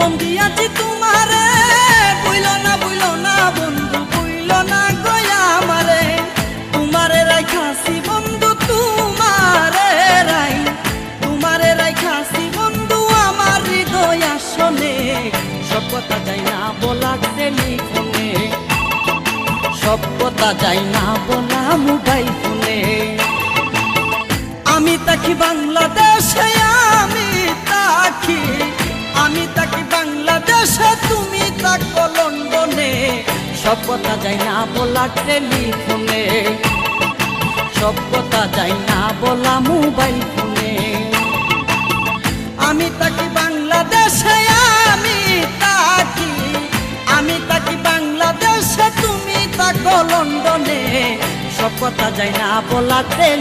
মন দিয়াছি তোমারে, বুইলো না বন্ধু, বুইলো না গয়া আমারে। তোমারে রাইখাছি বন্ধু, তোমারে রাইখাছি বন্ধু আমার হৃদয় আসনে। সব কথা যাই না বলা টেলিফোনে, সব কথা যাই না বলা মোবাইল ফোনে। আমি তাকি বাংলাদেশে, আমি তাকি বাংলাদেশে, তুমি তাকো লন্ডনে। সব কথা যাই না বলা টেলিফোনে, সব কথা যাই না বলা মোবাইল ফোনে। আমি তাকি বাংলাদেশে, আমি তাকি বাংলাদেশে, তুমি তাকো লন্ডনে। সব কথা যাই না বলা টেলিফোনে।